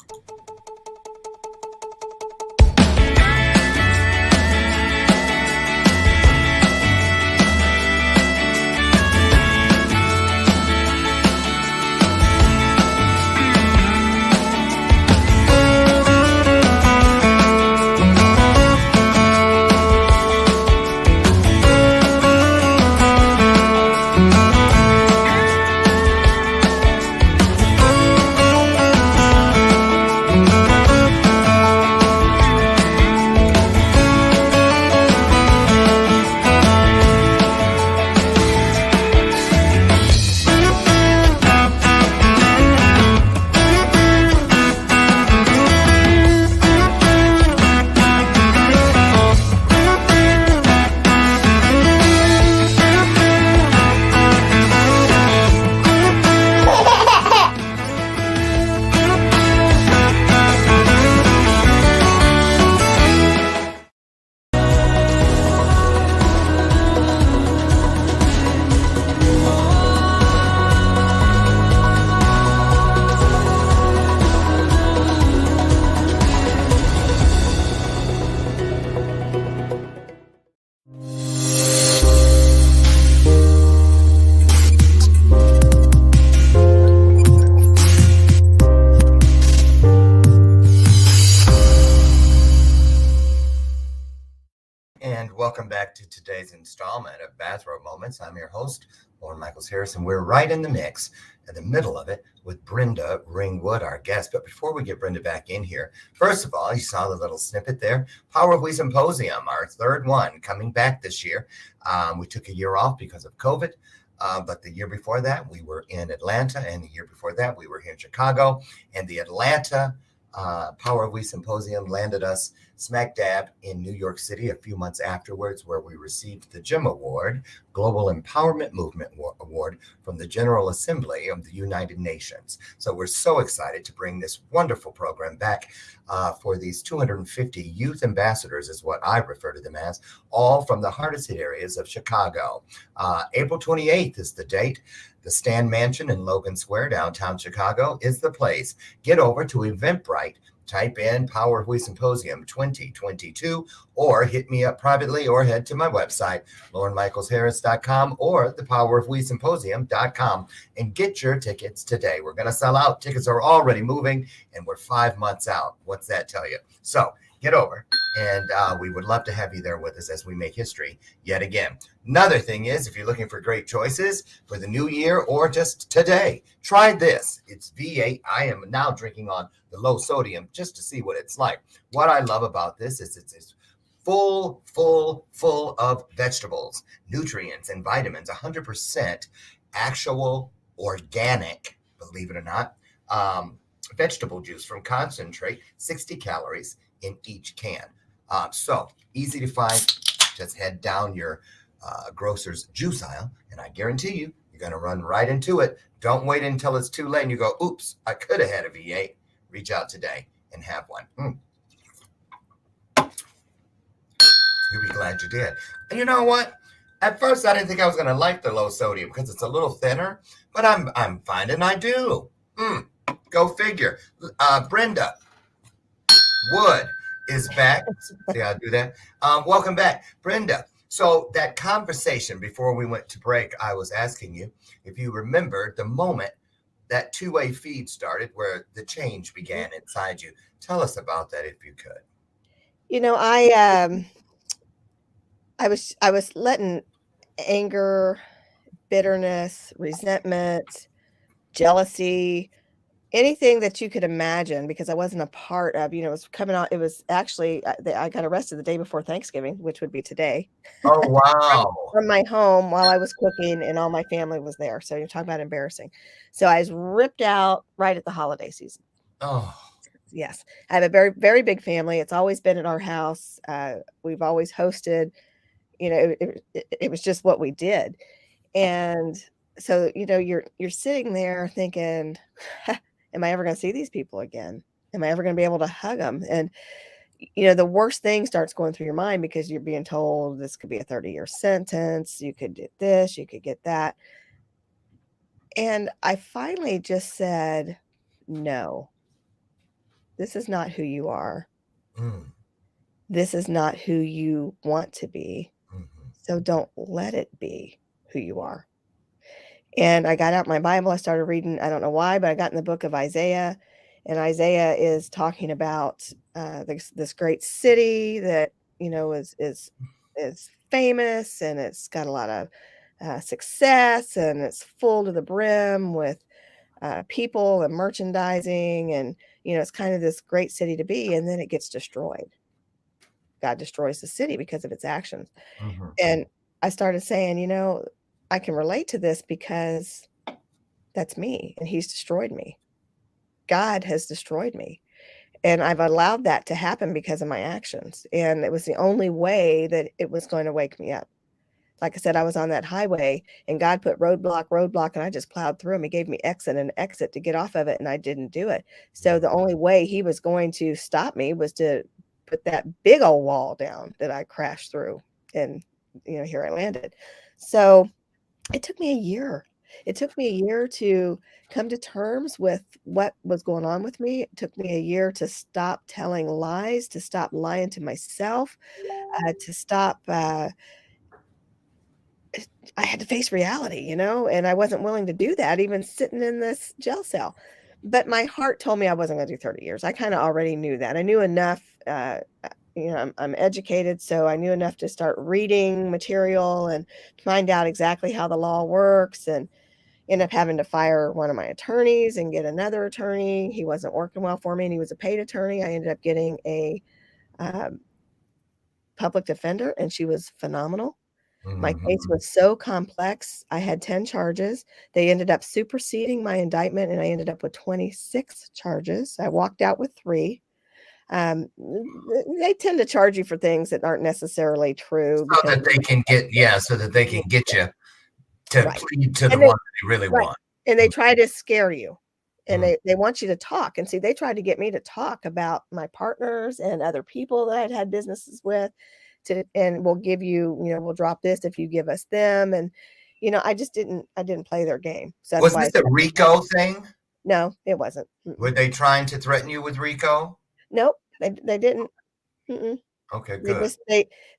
And welcome back to today's installment of Bathrobe Moments. I'm your host, Lauren Michaels Harris, and we're right in the mix, in the middle of it, with Brenda Ringwood, our guest. But before we get Brenda back in here, first of all, you saw the little snippet there. Power of We Symposium, our third one, coming back this year. We took a year off because of COVID. But the year before that, we were in Atlanta, and the year before that, we were here in Chicago. And the Atlanta Power of We Symposium landed us smack dab in New York City a few months afterwards, where we received the GEM Award, Global Empowerment Movement Award, from the General Assembly of the United Nations. So we're so excited to bring this wonderful program back for these 250 youth ambassadors, is what I refer to them as, all from the hardest hit areas of Chicago. April 28th is the date. The Stan Mansion in Logan Square, downtown Chicago, is the place. Get over to Eventbrite, type in Power of We Symposium 2022, or hit me up privately, or head to my website, laurenmichaelsharris.com or thepowerofwesymposium.com, and get your tickets today. We're going to sell out. Tickets are already moving, and we're 5 months out. What's that tell you? So get over And we would love to have you there with us as we make history yet again. Another thing is, if you're looking for great choices for the new year or just today, try this. It's V8. I am now drinking on the low sodium just to see what it's like. What I love about this is it's full of vegetables, nutrients, and vitamins, 100% actual organic, believe it or not, vegetable juice from concentrate, 60 calories in each can. So easy to find. Just head down your grocer's juice aisle, and I guarantee you're going to run right into it. Don't wait until it's too late and you go, oops, I could have had a V8. Reach out today and have one. You'll be glad you did. And you know what? At first, I didn't think I was going to like the low sodium because it's a little thinner, but I'm finding I do. Go figure. Brenda Wood is back. See how I do that? Welcome back, Brenda. So that conversation before we went to break, I was asking you if you remembered the moment that two-way feed started where the change began inside you. Tell us about that if you could. You know, I was letting anger, bitterness, resentment, jealousy, anything that you could imagine, because I wasn't a part of, it was coming out. It was actually, I got arrested the day before Thanksgiving, which would be today, Oh, wow. from my home while I was cooking and all my family was there. So you're talking about embarrassing. So I was ripped out right at the holiday season. Oh. Yes. I have a very, very big family. It's always been at our house. We've always hosted, it was just what we did. And so, you're sitting there thinking, am I ever going to see these people again? Am I ever going to be able to hug them? And, the worst thing starts going through your mind because you're being told this could be a 30-year sentence. You could get this, you could get that. And I finally just said, no, this is not who you are. This is not who you want to be. So don't let it be who you are. And I got out my Bible. I started reading. I don't know why, but I got in the book of Isaiah, and Isaiah is talking about this great city that is famous, and it's got a lot of success, and it's full to the brim with people and merchandising, and it's kind of this great city to be. And then it gets destroyed. God destroys the city because of its actions. And I started saying, I can relate to this because that's me, and he's destroyed me. God has destroyed me, and I've allowed that to happen because of my actions. And it was the only way that it was going to wake me up. Like I said, I was on that highway and God put roadblock, and I just plowed through him. He gave me exit and exit to get off of it, and I didn't do it. So the only way he was going to stop me was to put that big old wall down that I crashed through. And, here I landed. So it took me a year. It took me a year to come to terms with what was going on with me. It took me a year to stop telling lies, to stop lying to myself, to stop. I had to face reality, and I wasn't willing to do that, even sitting in this jail cell. But my heart told me I wasn't going to do 30 years. I kind of already knew that. I knew enough. I'm educated, so I knew enough to start reading material and find out exactly how the law works, and end up having to fire one of my attorneys and get another attorney. He wasn't working well for me, and he was a paid attorney. I ended up getting a public defender, and she was phenomenal. My case was so complex. I had 10 charges. They ended up superseding my indictment, and I ended up with 26 charges. I walked out with 3. They tend to charge you for things that aren't necessarily true. So that they can get, so that they can get you to plead to the one that they really want. And they try to scare you, and they want you to talk. And see, they tried to get me to talk about my partners and other people that I'd had businesses with, and we'll give you, we'll drop this if you give us them. And, I didn't play their game. So was this a RICO thing? No, it wasn't. Were they trying to threaten you with RICO? Nope, they didn't. Okay, good.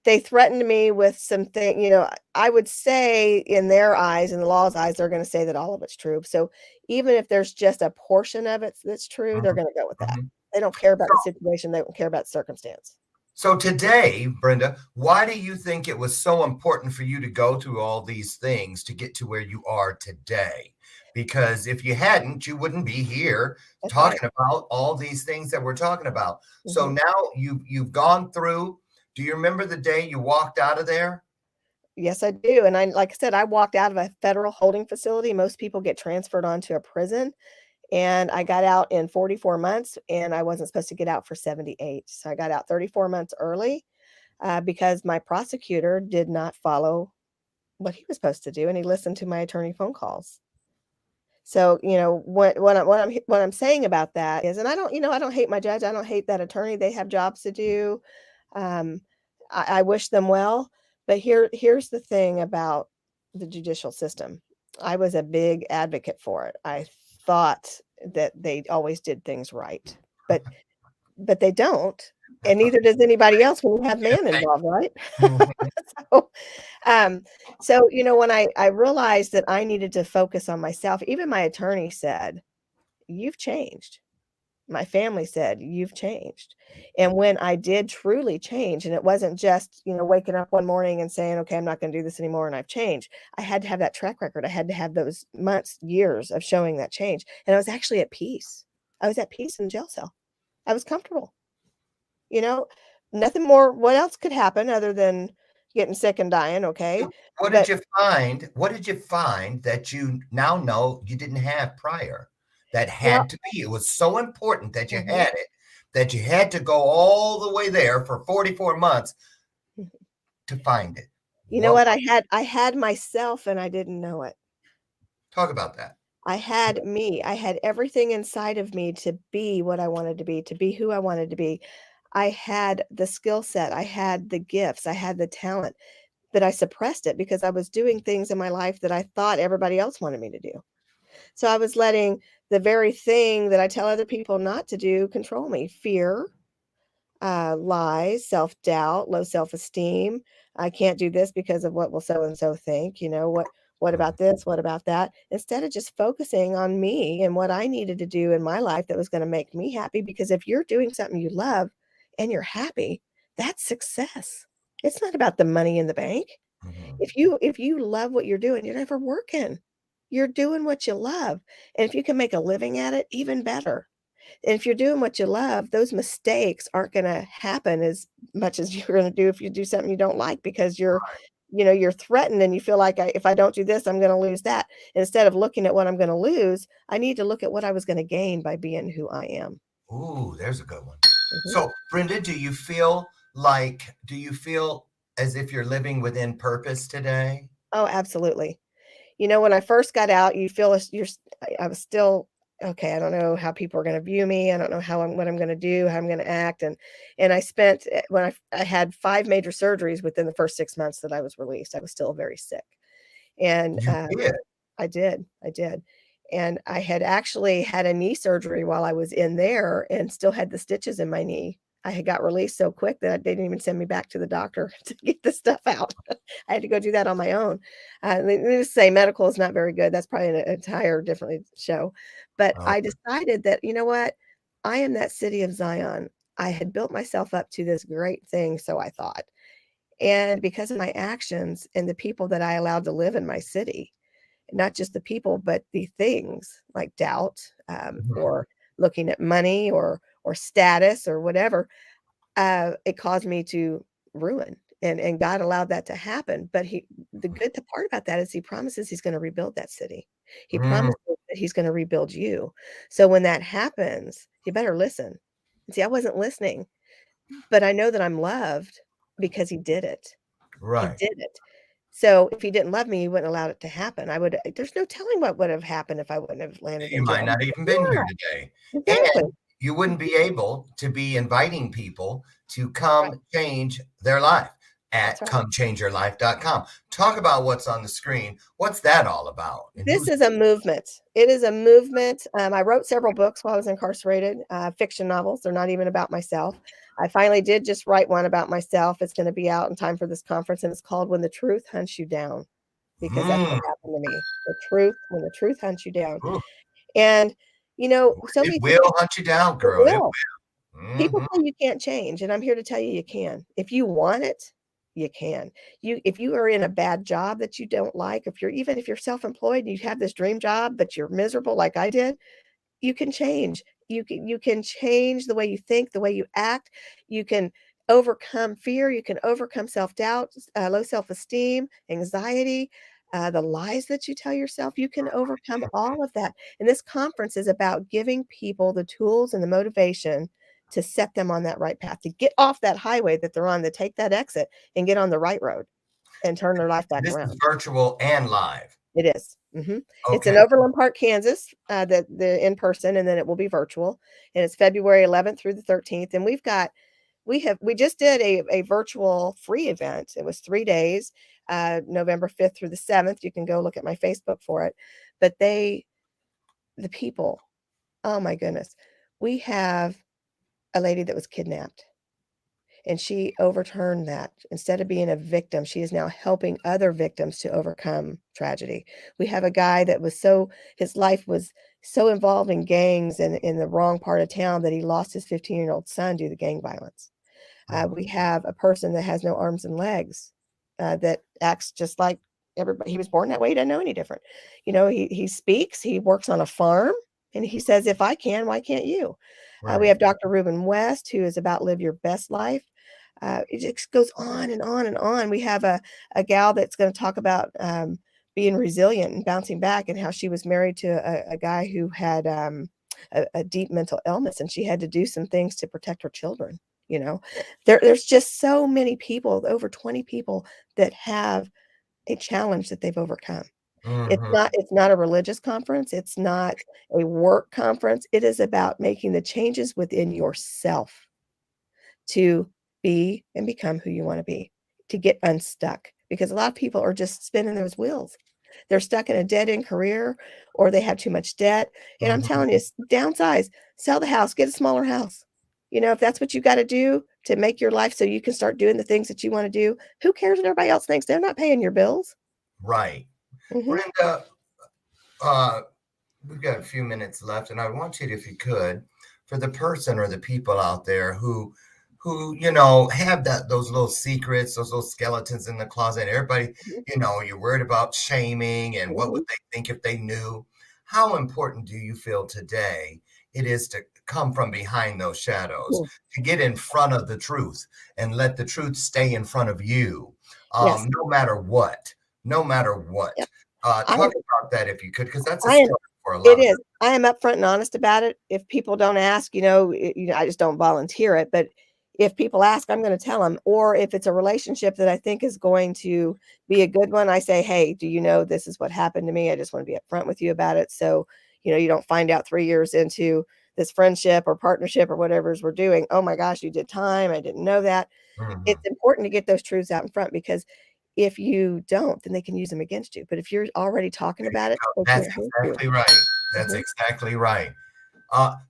They threatened me with something, I would say in their eyes, in the law's eyes, they're going to say that all of it's true. So even if there's just a portion of it that's true, they're going to go with that. They don't care about the situation. They don't care about the circumstance. So today, Brenda, why do you think it was so important for you to go through all these things to get to where you are today? Because if you hadn't, you wouldn't be here That's right. talking about all these things that we're talking about. So Mhm. now you've gone through. Do you remember the day you walked out of there? Yes, I do, and I like I said, I walked out of a federal holding facility. Most people get transferred onto a prison, and I got out in 44 months, and I wasn't supposed to get out for 78. So I got out 34 months early, because my prosecutor did not follow what he was supposed to do, and he listened to my attorney phone calls. So, what I'm saying about that is, and I don't hate my judge, I don't hate that attorney, they have jobs to do. Um, I wish them well, but here's the thing about the judicial system. I was a big advocate for it. I thought that they always did things right, but they don't, and neither does anybody else when you have man involved, right? Mhm. So, um, when I realized that I needed to focus on myself, even my attorney said, "You've changed." My family said, "You've changed." And when I did truly change, and it wasn't just, waking up one morning and saying, "Okay, I'm not gonna do this anymore, and I've changed." I had to have that track record. I had to have those months, years of showing that change, and I was actually at peace. I was at peace in the jail cell. I was comfortable, you know? Nothing more what else could happen other than getting sick and dying, okay? What did But you find? What did you find that you now know you didn't have prior? That well had to be. It was so important that you mhm, had it that you had to go all the way there for 44 months mhm. to find it. You know What? what? I had myself and I didn't know it. Talk about that. I had me. I had everything inside of me to be what I wanted to be who I wanted to be. I had the skill set, I had the gifts, I had the talent, but I suppressed it because I was doing things in my life that I thought everybody else wanted me to do. So I was letting the very thing that I tell other people not to do control me. Fear, lies, self-doubt, low self-esteem. I can't do this because of what will so and so think, what Mhm. about this? What about that? Instead of just focusing on me and what I needed to do in my life that was going to make me happy, because if you're doing something you love and you're happy, that's success. It's not about the money in the bank. Mhm. If you love what you're doing, you're never working. You're doing what you love. And if you can make a living at it, even better. And if you're doing what you love, those mistakes aren't gonna happen as much as you're gonna do if you do something you don't like, because you're threatened and you feel like, if I don't do this, I'm gonna lose that. Instead of looking at what I'm gonna lose, I need to look at what I was gonna gain by being who I am. Ooh, there's a good one. Mhm. So, Brenda, do you feel as if you're living within purpose today? Oh, absolutely. When I first got out, you feel as I was still, okay, I don't know how people are gonna view me. I don't know what I'm gonna do, how I'm gonna act, and I spent, when I had 5 major surgeries within the first 6 months that I was released. I was still very sick, and, You did. I did, and I had actually had a knee surgery while I was in there and still had the stitches in my knee. I had got released so quick that they didn't even send me back to the doctor to get the stuff out. I had to go do that on my own. Needless to say, medical is not very good. That's probably an entire different show. But Oh, I decided that, you know what? I am that city of Zion. I had built myself up to this great thing, so I thought. And because of my actions and the people that I allowed to live in my city, not just the people, but the things like doubt, mhm. or looking at money, or status, or whatever, it caused me to ruin, and God allowed that to happen. But the part about that is He promises He's going to rebuild that city. He Mm, promises that He's going to rebuild you. So when that happens, you better listen. And see, I wasn't listening, but I know that I'm loved because He did it. He right. did it. So if He didn't love me, He wouldn't allow it to happen. There's no telling what would have happened if I wouldn't have landed You in might jail. not even been here today. Yeah, exactly. And you wouldn't be able to be inviting people to Right. come change their life That's at right. comechangeyourlife.com. Talk about what's on the screen. What's that all about? And This who's is a movement. It is a movement. I wrote several books while I was incarcerated, fiction novels. They're not even about myself. I finally did just write one about myself. It's going to be out in time for this conference, and it's called "When the Truth Hunts You Down," because that's mm, what happened to me. When the truth hunts you down, ooh, and so it many will times hunt you down, it girl. It will. People Hmm. say you can't change, and I'm here to tell you you can. If you want it, you can. If you are in a bad job that you don't like, if you're self-employed and you have this dream job, but you're miserable like I did, you can change. You can change the way you think, the way you act. You can overcome fear. You can overcome self-doubt, low self-esteem, anxiety, the lies that you tell yourself. You can overcome all of that. And this conference is about giving people the tools and the motivation to set them on that right path, to get off that highway that they're on, to take that exit and get on the right road and turn their life back This is around. virtual and live. It is. It's in Okay. Overland Park, Kansas, the in person, and then it will be virtual. And it's February 11th through the 13th. And we just did a virtual free event. It was 3 days, November 5th through the 7th. You can go look at my Facebook for it. But the people, oh my goodness, we have a lady that was kidnapped. And she overturned that. Instead of being a victim, she is now helping other victims to overcome tragedy. We have a guy that his life was so involved in gangs and in the wrong part of town that he lost his 15-year-old son due to gang violence. We have a person that has no arms and legs, that acts just like everybody. He was born that way. He doesn't know any different. He speaks, he works on a farm, and he says, if I can, why can't you? We Right. have Dr. Reuben West, who is about live your best life. It just goes on and on and on. We have a gal that's going to talk about being resilient and bouncing back, and how she was married to a guy who had a deep mental illness, and she had to do some things to protect her children. You know, there's just so many people, over 20 people, that have a challenge that they've overcome. It's Hmm. not it's not a religious conference. It's not a work conference. It is about making the changes within yourself to be and become who you want to be, to get unstuck. Because a lot of people are just spinning those wheels. They're stuck in a dead end career, or they have too much debt. And I'm Hmm. telling you, downsize, sell the house, get a smaller house. If that's what you got to do to make your life so you can start doing the things that you want to do, who cares what everybody else thinks? They're not paying your bills. Right. Hmm. Brenda, uh, we've got a few minutes left, and I want you to, if you could, for the person or the people out there who have those little secrets, those little skeletons in the closet. Everybody, you're worried about shaming and what Hmm. would they think if they knew. How important do you feel today it is to come from behind those shadows, to get in front of the truth and let the truth stay in front of you, Yes. no matter what, no matter what. Yep. I Talk about that if you could, because that's a I am struggle for a It lot of. is. I am upfront and honest about it. If people don't ask, I just don't volunteer it. But if people ask, I'm going to tell them. Or if it's a relationship that I think is going to be a good one, I say, hey, do you know this is what happened to me? I just want to be upfront with you about it. So, you don't find out 3 years into this friendship or partnership or whatever's we're doing. Oh my gosh, you did time. I didn't know that. Mhm. It's important to get those truths out in front, because if you don't, then they can use them against you. But if you're already talking about it, they That's can't hurt you. exactly right. That's Mhm. exactly right.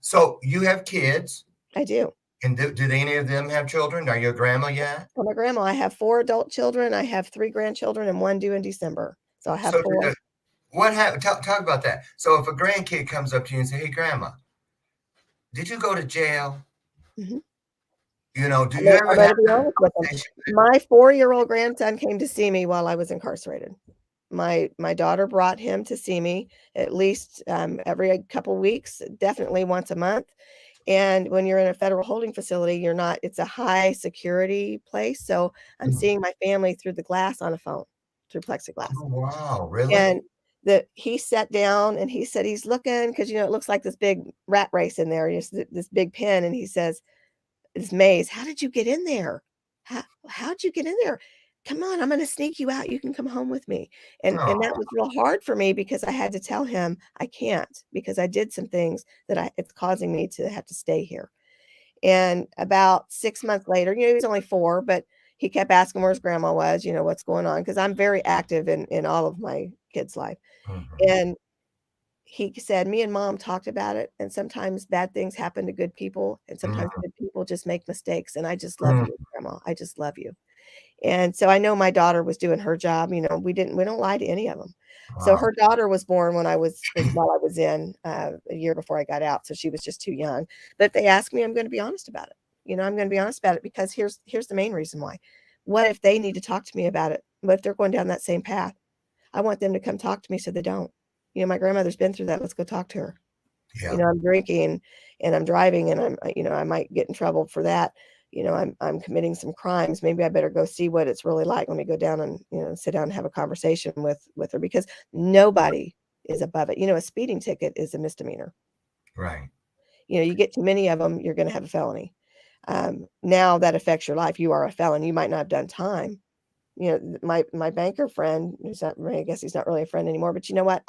So you have kids, I do. and do any of them have children? Are you a grandma yet? I'm a grandma. I have 4 adult children, I have 3 grandchildren, and 1 due in December. So I have So 4. what happened? Talk about that. So if a grandkid comes up to you and say, "Hey, grandma, did you go to jail?" Mhm. Do I'm you gonna ever I'm have gonna be that honest with them. conversation? My 4-year-old grandson came to see me while I was incarcerated. My daughter brought him to see me at least, every couple weeks, definitely once a month. And when you're in a federal holding facility, it's a high security place, so I'm Mhm. seeing my family through the glass on a phone, through plexiglass. Oh, wow, really? And he sat down and he said he's looking, because it looks like this big rat race in there, this big pen, and he says, "This maze, how did you get in there? How'd you get in there? Come on, I'm gonna sneak you out. You can come home with me." And that Oh, was real hard for me, because I had to tell him I can't, because I did some things that it's causing me to have to stay here. And about 6 months later, he was only 4, but he kept asking where his grandma was, what's going on, because I'm very active in all of my kids' life. mhm, And he said, "Me and mom talked about it, and sometimes bad things happen to good people, and sometimes mhm, good people just make mistakes, and I just love mhm. you, grandma. I just love you." And so I know my daughter was doing her job. You know, we don't lie to any of them. So Wow. her daughter was born while I was in a year before I got out. So she was just too young. But if they ask me, I'm going to be honest about it. You know, I'm going to be honest about it because here's the main reason why. What if they need to talk to me about it? What if they're going down that same path? I want them to come talk to me so they don't. You know, my grandmother's been through that. Let's go talk to her. Yeah. You know, I'm drinking and I'm driving and I might get in trouble for that. You know, I'm committing some crimes. Maybe I better go see what it's really like. Let me go down and, sit down and have a conversation with her because nobody is above it. You know, a speeding ticket is a misdemeanor. Right. You know, you get too many of them, you're going to have a felony. Now that affects your life. You are a felon. You might not have done time. You know, my banker friend, I guess he's not really a friend anymore, but you know what?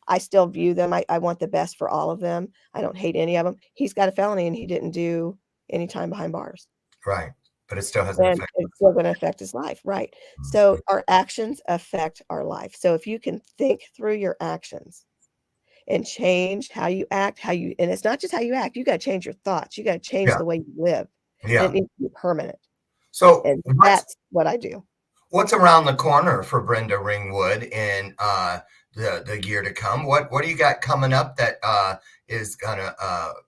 I still view them. I want the best for all of them. I don't hate any of them. He's got a felony and he didn't do any time behind bars. Right. But it still has an And effect. it's still going to affect his life. Right. So our actions affect our life. So if you can think through your actions and change how you act, and it's not just how you act, you got to change your thoughts. You got to change Yeah. the way you live. Yeah. And it needs to be permanent. So And that's what I do. What's around the corner for Brenda Ringwood in the year to come? What do you got coming up that is gonna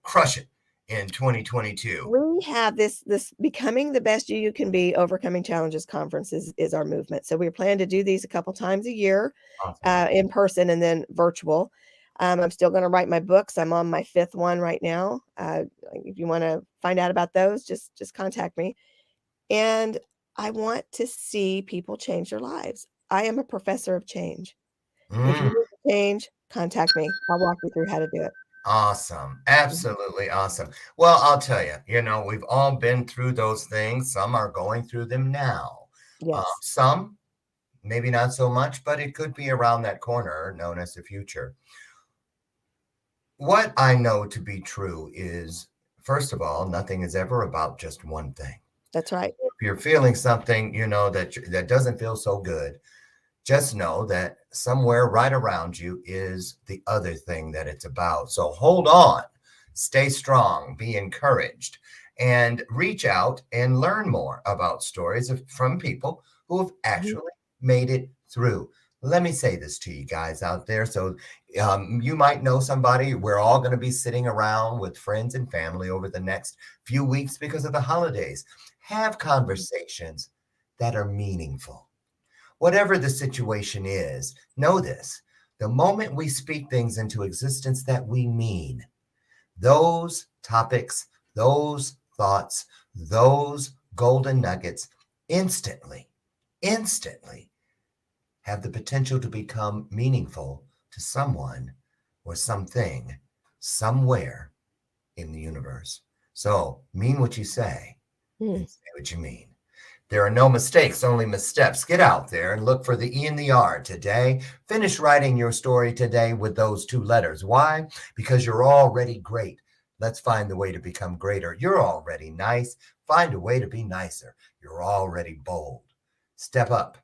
crush it in 2022? We have this Becoming the Best You Can Be Overcoming Challenges conference is our movement. So we plan to do these a couple times a year, Awesome. in person and then virtual. I'm still going to write my books. I'm on my 5th one right now. If you want to find out about those, just contact me. And I want to see people change their lives. I am a professor of change. If you need to change, contact me. I'll walk you through how to do it. Awesome. Absolutely awesome. Well, I'll tell you, we've all been through those things. Some are going through them now. Yes. Some, maybe not so much, but it could be around that corner known as the future. What I know to be true is, first of all, nothing is ever about just one thing. That's right. If you're feeling something, that doesn't feel so good, just know that somewhere right around you is the other thing that it's about. So hold on, stay strong, be encouraged, and reach out and learn more about stories from people who have actually made it through. Let me say this to you guys out there. So you might know somebody. We're all going to be sitting around with friends and family over the next few weeks because of the holidays. Have conversations that are meaningful. Whatever the situation is, know this. The moment we speak things into existence that we mean, those topics, those thoughts, those golden nuggets instantly have the potential to become meaningful to someone or something somewhere in the universe. So mean what you say and say what you mean. There are no mistakes, only missteps. Get out there and look for the E and the R today. Finish writing your story today with those 2 letters. Why? Because you're already great. Let's find the way to become greater. You're already nice. Find a way to be nicer. You're already bold. Step up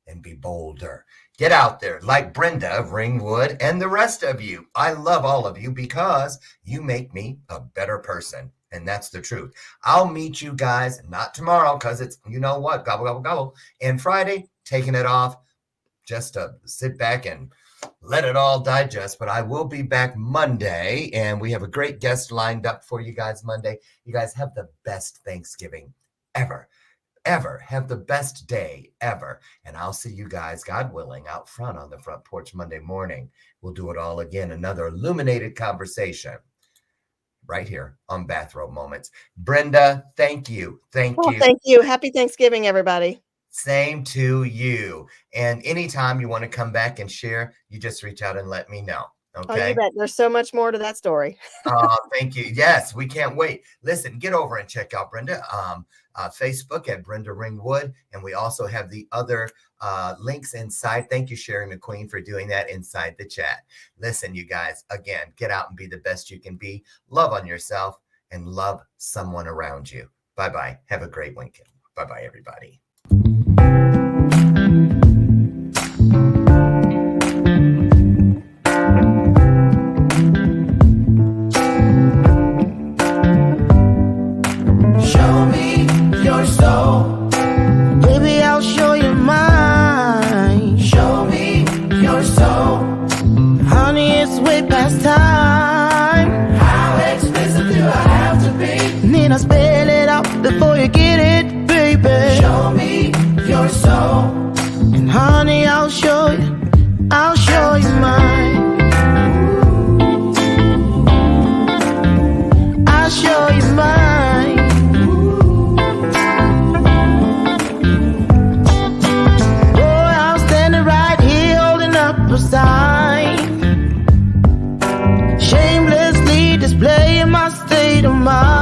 and be bolder. Get out there like Brenda Ringwood and the rest of you. I love all of you because you make me a better person. And that's the truth. I'll meet you guys, not tomorrow, because it's, gobble, gobble, gobble. And Friday, taking it off just to sit back and let it all digest. But I will be back Monday, and we have a great guest lined up for you guys Monday. You guys have the best Thanksgiving ever. Have the best day ever. And I'll see you guys, God willing, out front on the front porch Monday morning. We'll do it all again. Another illuminated conversation right here on Bathrobe Moments. Brenda, thank you. Thank you. Thank you. Happy Thanksgiving, everybody. Same to you. And anytime you want to come back and share, you just reach out and let me know. Okay. Oh, you bet. There's so much more to that story. Thank you. Yes, we can't wait. Listen, get over and check out Brenda. Facebook at Brenda Ringwood. And we also have the other links inside. Thank you, Sharon McQueen, for doing that inside the chat. Listen, you guys, again, get out and be the best you can be. Love on yourself and love someone around you. Bye-bye. Have a great weekend. Bye-bye, everybody. Show me your soul. Baby, I'll playing my state of mind.